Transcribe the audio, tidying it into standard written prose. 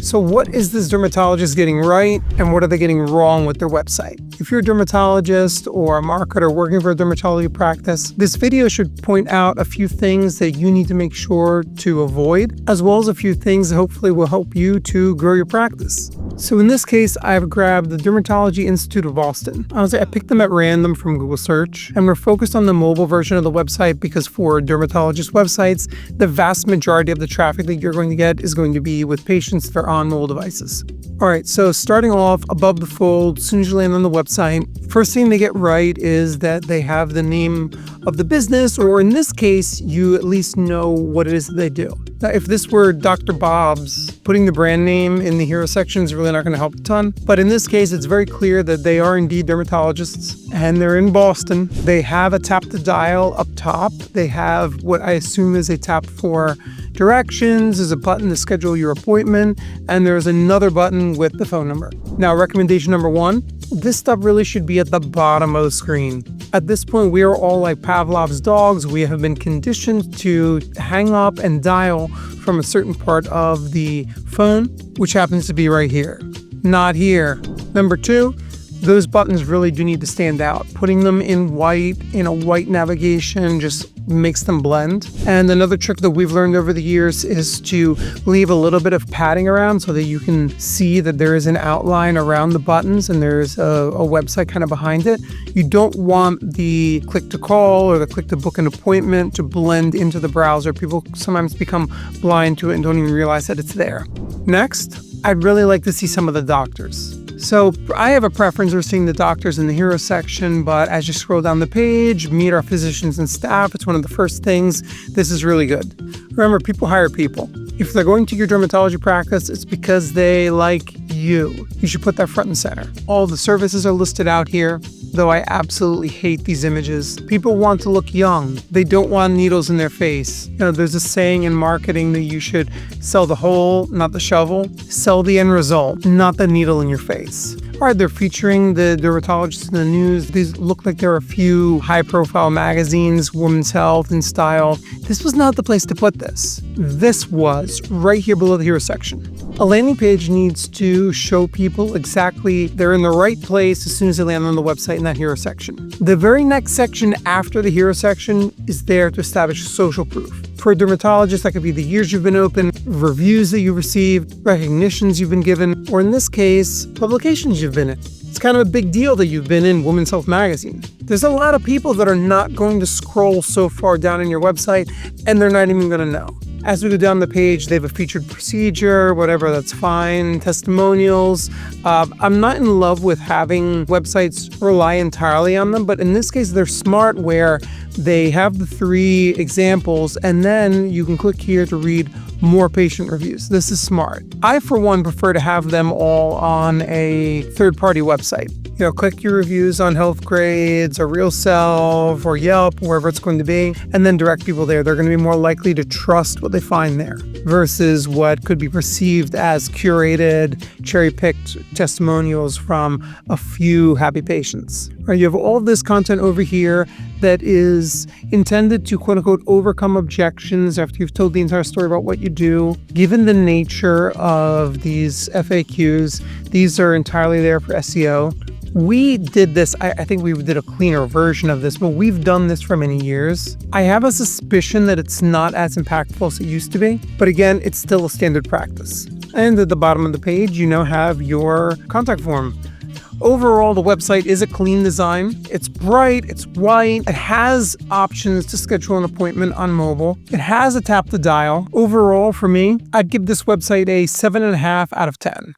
So what is this dermatologist getting right, and what are they getting wrong with their website? If you're a dermatologist or a marketer working for a dermatology practice, this video should point out a few things that you need to make sure to avoid, as well as a few things that hopefully will help you to grow your practice. So in this case, I've grabbed the Dermatology Institute of Boston. Honestly, I picked them at random from Google search, and we're focused on the mobile version of the website because for dermatologist websites, the vast majority of the traffic that you're going to get is going to be with patients that are on mobile devices. All right, so starting off above the fold, as soon as you land on the website, first thing they get right is that they have the name of the business, or in this case, you at least know what it is that they do. Now, if this were Dr. Bob's, putting the brand name in the hero section is really not going to help a ton. But in this case, it's very clear that they are indeed dermatologists, and they're in Boston. They have a tap to dial up top. They have what I assume is a tap for directions, there's a button to schedule your appointment, and there's another button with the phone number. Now, recommendation number one, this stuff really should be at the bottom of the screen. At this point, we are all like Pavlov's dogs. We have been conditioned to hang up and dial from a certain part of the phone, which happens to be right here, not here. Number two, those buttons really do need to stand out. Putting them in a white navigation just makes them blend. And another trick that we've learned over the years is to leave a little bit of padding around so that you can see that there is an outline around the buttons and there's a website kind of behind it. You don't want the click to call or the click to book an appointment to blend into the browser. People sometimes become blind to it and don't even realize that it's there. Next, I'd really like to see some of the doctors. So I have a preference for seeing the doctors in the hero section, but as you scroll down the page, meet our physicians and staff, it's one of the first things. This is really good. Remember, people hire people. If they're going to your dermatology practice, it's because they like you. You should put that front and center. All the services are listed out here, though I absolutely hate these images. People want to look young. They don't want needles in their face. You know, there's a saying in marketing that you should sell the hole, not the shovel. Sell the end result, not the needle in your face. All right, they're featuring the dermatologists in the news. These look like there are a few high-profile magazines, Women's Health and Style. This was not the place to put this. This was right here below the hero section. A landing page needs to show people exactly they're in the right place as soon as they land on the website in that hero section. The very next section after the hero section is there to establish social proof. For a dermatologist, that could be the years you've been open, reviews that you received, recognitions you've been given, or in this case, publications you've been in. It's kind of a big deal that you've been in Women's Health magazine. There's a lot of people that are not going to scroll so far down in your website, and they're not even going to know. As we go down the page, they have a featured procedure, whatever, that's fine, testimonials. I'm not in love with having websites rely entirely on them, but in this case, they're smart where they have the 3 examples, and then you can click here to read more patient reviews. This is smart. I, for one, prefer to have them all on a third-party website. You know, click your reviews on Health Grades or Real Self or Yelp, wherever it's going to be, and then direct people there. They're going to be more likely to trust what they find there versus what could be perceived as curated, cherry-picked testimonials from a few happy patients. Right, you have all of this content over here that is intended to, quote-unquote, overcome objections after you've told the entire story about what you do. Given the nature of these FAQs, these are entirely there for SEO. We did this, I think we did a cleaner version of this, but we've done this for many years. I have a suspicion that it's not as impactful as it used to be, but again, it's still a standard practice. And at the bottom of the page, you now have your contact form. Overall, the website is a clean design. It's bright, it's white, it has options to schedule an appointment on mobile. It has a tap to dial. Overall, for me, I'd give this website a 7.5 out of 10.